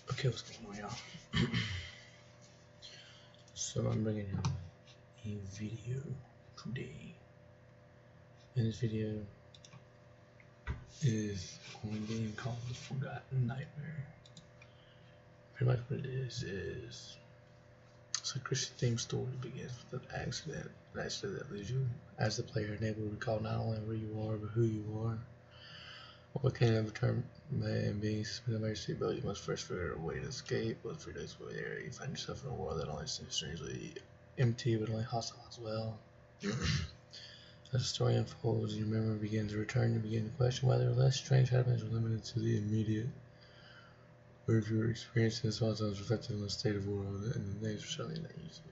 Okay, what's going on, y'all? So I'm bringing you a video today, and this video is on a game called The Forgotten Nightmare. Pretty much what it is it's a Christian themed story that begins with an accident that leaves you as the player unable to recall not only where you are but who you are. What can ever turn and being suspended by your seatbelt, you must first figure out a way to escape. But 3 days later, you find yourself in a world that only seems strangely empty but only hostile as well. As the story unfolds and your memory begins to return, you begin to question whether less strange happenings are limited to the immediate, or if your experience in this world is reflected in the state of the world and the things are certainly not useful.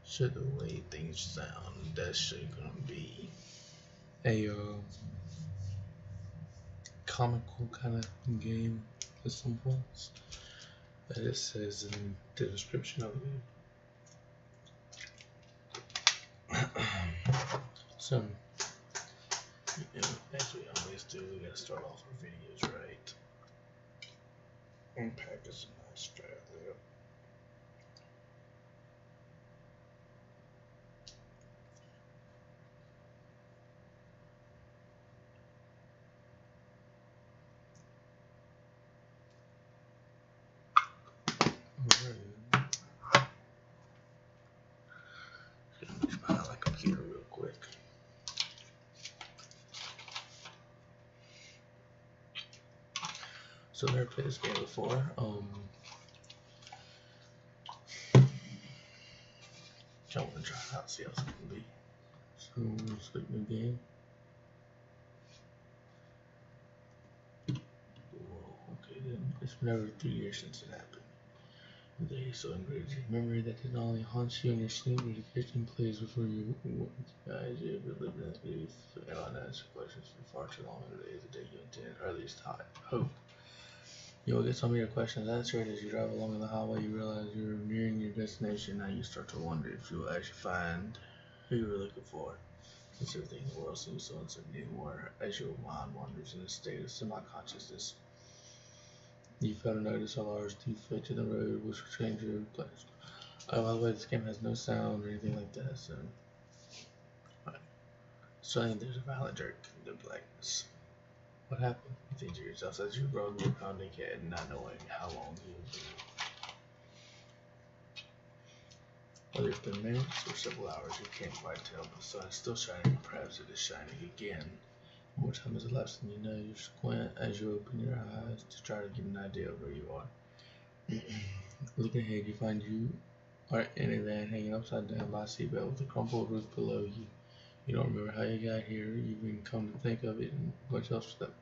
So the way things sound, that's gonna be a comical kind of game at some points. That it says in the description of the game. So, as we always do, we gotta start off our videos right. Unpack is a nice strap there. Behind my computer real quick. So I've never played this game before. I want to try it out, see how it's gonna be. So let's click new game. Whoa, okay then. It's been over 3 years since it happened. The day is so engraved in your memory that it not only haunts you in your sleep, but it occasionally plays before you guys you have lived in that belief. And unanswered questions for far too long. Today is the day you intend, or at least hope. You will get some of your questions answered as you drive along the highway. You realize you're nearing your destination. Now you start to wonder if you will actually find who you were looking for. Since everything in the world seems so uncertain anymore, as your mind wanders in a state of semi-consciousness, you fail to notice a large defect in the road which will change your plans. Oh, by the way, this game has no sound or anything like that, so. So I think there's a violent jerk in the blackness. What happened? You think to yourself as you rode your pounding head, not knowing how long you would be. Whether it's been minutes or several hours, you can't quite tell, but the sun is still shining, and perhaps it is shining again. More time has elapsed than you know. You squint as you open your eyes to try to get an idea of where you are. Looking ahead, you find you are in a van hanging upside down by a seatbelt with a crumpled roof below you. You don't remember how you got here, you even come to think of it, and much else for that.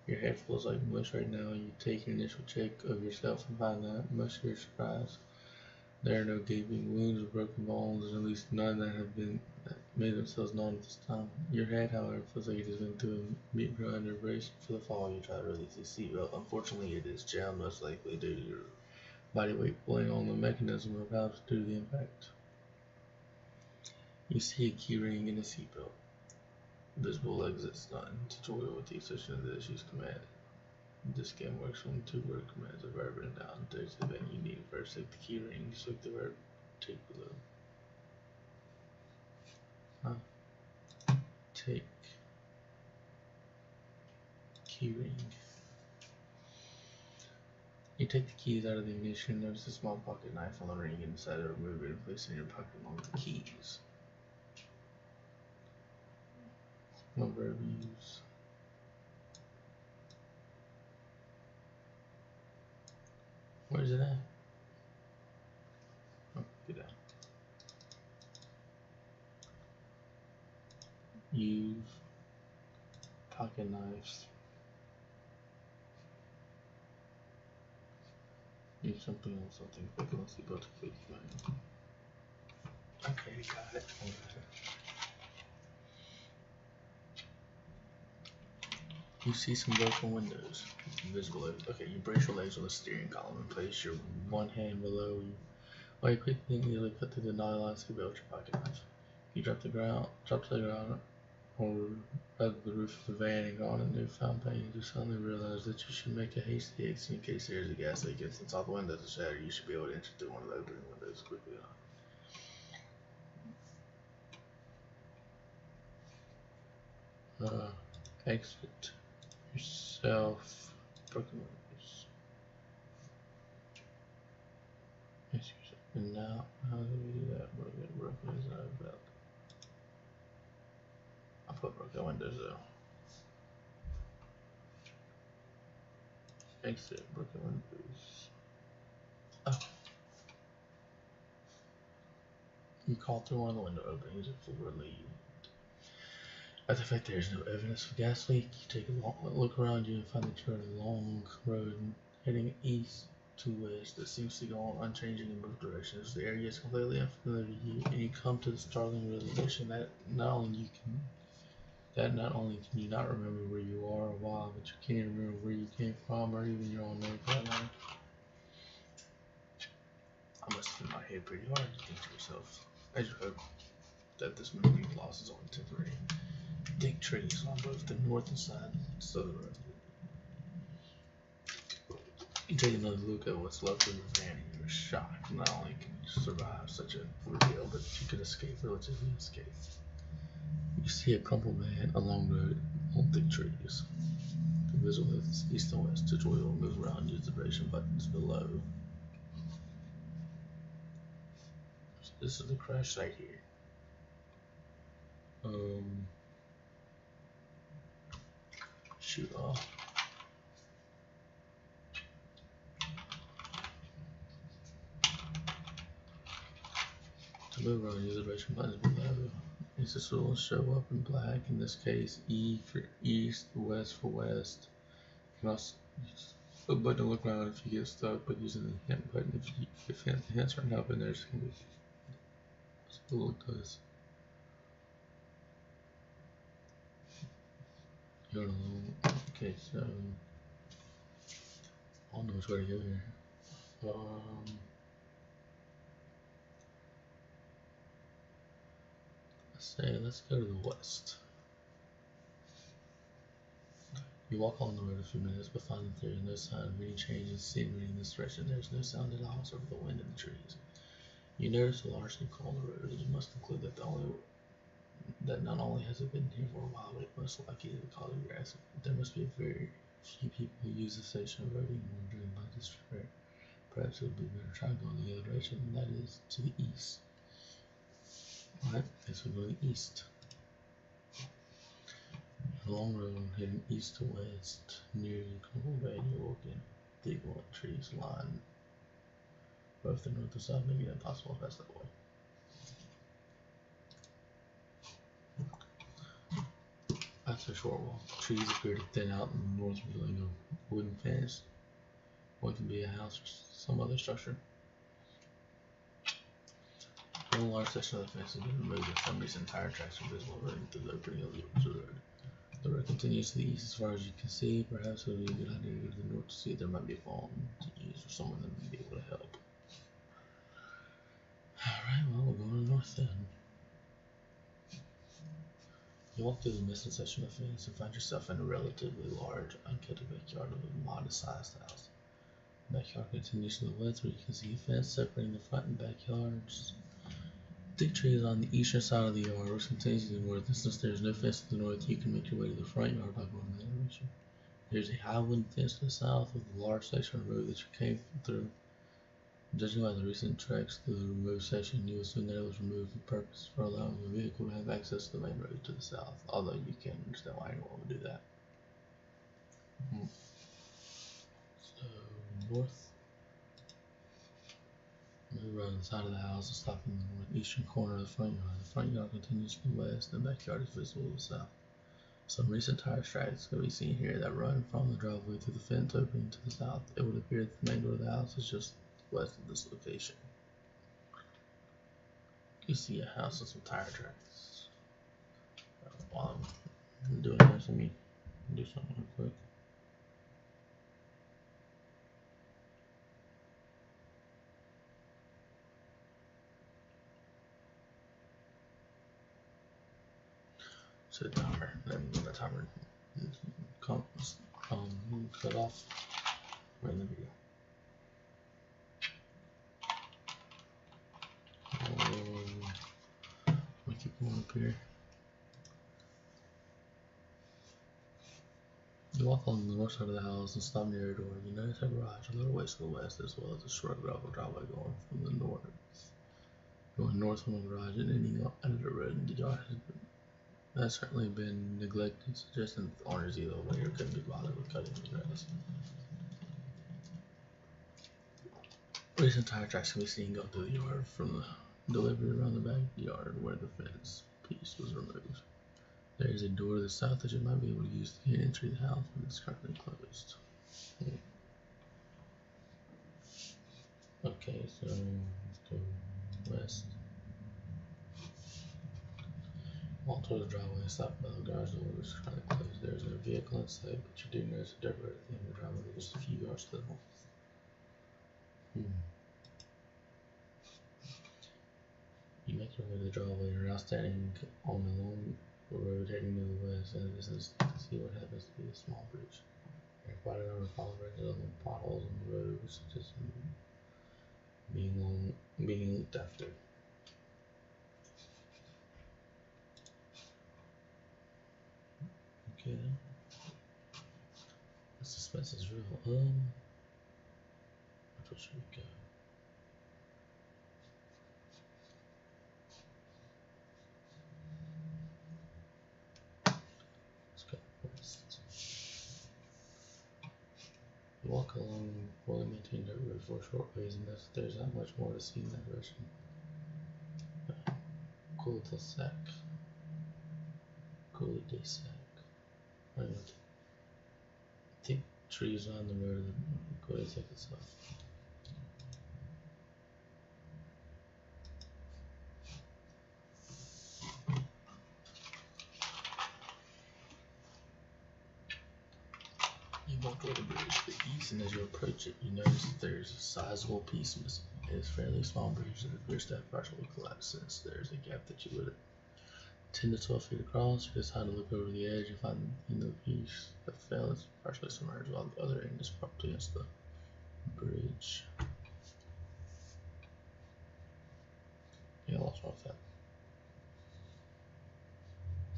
Your head feels like mush right now, and you take an initial check of yourself and find that, much to your surprise, there are no gaping wounds or broken bones, and at least none that have been made themselves known at this time. Your head, however, feels like it has been through a meat grinder. Brace for the fall. You try to release the seatbelt. Unfortunately, it is jammed, most likely due to your body weight pulling on the mechanism, or perhaps due to the impact. You see a key ring in the seatbelt. Visible exits none. Tutorial with the exception of this. Use command. This game works when 2 word commands are verb written down. There's the event you need. First, take the key ring. Select the verb. Take below. Take key ring. You take the keys out of the ignition and notice a small pocket knife on the ring and decide to remove it and place it in your pocket along with the keys. What verb use? Where's it at? Oh, get down. Use pocket knives. Use something else, something quick on seatbelt to quick command. Okay, got it. You see some broken windows. Invisible. Okay, you brace your legs on the steering column and place your one hand below you. While you quickly and easily cut through the knotted line seatbelt with your pocket knife. You drop to the ground, or rather the roof of the van and gone in newfound pain, you suddenly realize that you should make a hasty exit in case there is a gas leak, and since all the windows are shattered, you should be able to enter through one of the opening windows quickly. Exit yourself. Broken windows. Excuse me. And now, how do we do that? Broken windows about. I put broken windows though. Exit broken windows. Oh. You call through one of the window openings if we were leaving. At the fact there is no evidence of a gas leak, you take a long look around you and find that you're on a long road heading east to west that seems to go on unchanging in both directions. The area is completely unfamiliar to you, and you come to the startling realization that not only can you not remember where you are or why, but you can't even remember where you came from or even your own name for that matter. I must have been my head pretty hard, you think to yourself, as you hope that this memory loss is only temporary. Thick trees on both the north and southern road. You take another look at what's left of the van and you're shocked. Not only can you survive such an ordeal, but you can relatively escape. You see a crumpled man along the road on thick trees. Visible east and west. Tutorial will move around, use the vibration buttons below. So this is the crash site here. Shoot off. To move around, use the vibration buttons below. This will show up in black. In this case, E for east, west for west. You can also use a button to look around if you get stuck, but using the hint button if the hints aren't helping, there's going to be. So look at this. You're alone. Okay, so I don't know which way to go here. Let's go to the west. You walk along the road a few minutes, but find that there is no sign of any change in scenery in this direction. There is no sound at all, except for the wind in the trees. You notice a large sinkhole on the road, and you must conclude that not only has it been here for a while, but it most likely is the cause of your accident. There must be very few people who use the station of road anymore during by this repair. Perhaps it would be better to try going the other direction, and that is to the east. Alright, guess we're going east. A long road heading east to west. Near the Crumple Bay, you're walking. Big one trees line both the north and south, making it impossible to pass that way. That's a short walk. Trees appear to thin out in the north, revealing a wooden fence. One can be a house or some other structure. One large section of the fence has been removed, and some recent tire tracks are visible running through the opening of the road. The road continues to the east as far as you can see. Perhaps it would be a good idea to go to the north to see if there might be a phone to use or someone that may be able to help. Alright, well, we're going to the north then. You walk through the missing section of the fence and find yourself in a relatively large, unkept backyard of a modest-sized house. The backyard continues to the west, where you can see a fence separating the front and backyards. Thick trees on the eastern side of the yard, which continues to the north, and since there is no fence to the north, you can make your way to the front yard by going in that direction. There is a high wooden fence to the south with a large section of road that you came through. Judging by the recent tracks through the removed section, you assume that it was removed with purpose for allowing the vehicle to have access to the main road to the south, although you can't understand why anyone would do that. So, north. Move around the side of the house and stop in the northeastern corner of the front yard. The front yard continues to the west, and the backyard is visible to the south. Some recent tire tracks can be seen here that run from the driveway through the fence opening to the south. It would appear that the main door of the house is just west of this location. You see a house and some tire tracks. While I'm doing this, let me do something real quick. set a timer, and then when the timer comes cut off, we're in the video. We keep going up here. You walk along the north side of the house and stop near a door. You notice a garage a little ways to the west, as well as a short gravel driveway going from the north. Going north from the garage and ending up under the road in the yard has certainly been neglected, suggesting that the owners either way or couldn't be bothered with cutting the grass. Recent tire tracks can be seen going through the yard from the delivery around the backyard where the fence piece was removed. There is a door to the south that you might be able to use to gain entry to the house, but it's currently closed. Okay, so let's go west. Walk toward the driveway, stop by the garage door, which is currently closed. There's no vehicle inside, but you do notice a dirt road at the end of the driveway just a few yards to the north. You make your way to the driveway and are now standing on the long road heading to the west, and this is to see what happens to be a small bridge. You're quite a number of potholes on the road, which suggests being looked after. Okay. The suspense is real. Which way should we go? Let's go west. You walk along poorly maintained dirt road for a short ways and notice there's not much more to see in that direction. Cul-de-sac. I think trees on the road of the cul-de-sac itself. You walk toward the bridge to the east, and as you approach it, you notice that there's a sizable piece missing. It is a fairly small bridge that appears to have partially collapsed, since there's a gap that you would 10 to 12 feet across. You decide to look over the edge and find the end of the piece that fell is partially submerged, while the other end is propped against the bridge. Yeah, I lost off that.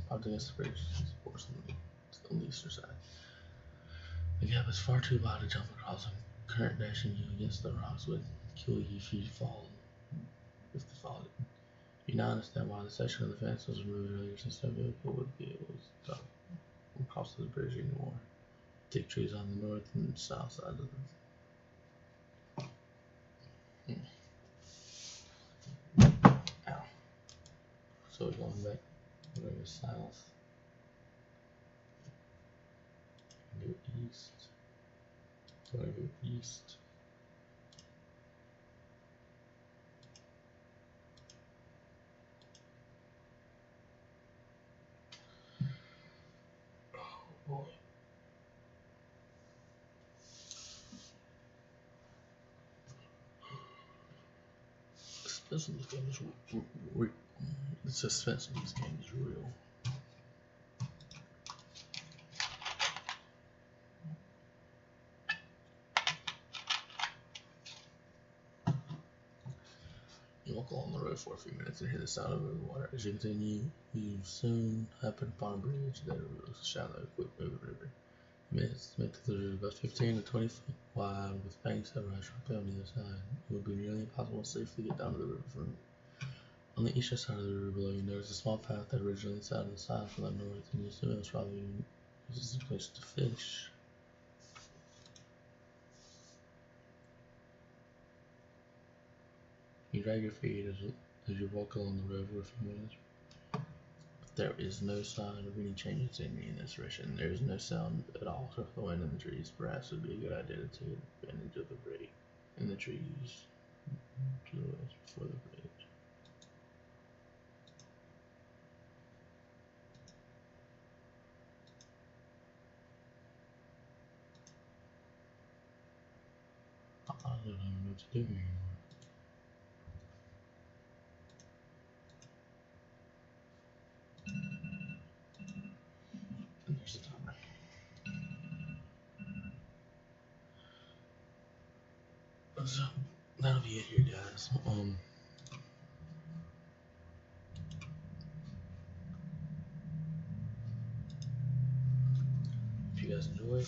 Propped against the bridge supports on the eastern side. The gap is far too wide to jump across, and current dashing you against the rocks would kill you if you fall. You now understand why the section of the fence was removed earlier, since no vehicle would be able to cross the bridge anymore. Thick trees on the north and south side of the Ow. So we're going back, we're going to go south, go east, so we're going to go east. Boy. The suspense of this game is real. The suspense of this game is real. You walk along the road for a few minutes and hear the sound of moving water. As you continue, you soon happen upon a bridge that is shallow, quick moving river. It's meant to be about 15 to 20 feet wide, with banks that rise right on the other side. It would be nearly impossible to safely get down to the riverfront. On the eastern side of the river below, you notice a small path that originally led out of the side from the north, and you assume it was probably used as a place to fish. You drag your feet as you walk along the road for a few minutes. There is no sign of any changes in this direction. There is no sound at all except for the wind in the trees. Perhaps it would be a good idea to take advantage of the break in the trees to the west before the bridge. I don't know what to do anymore. So that'll be it here, guys. If you guys enjoy,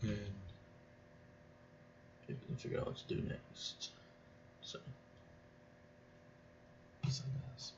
and you can figure out what to do next. So, peace out, guys.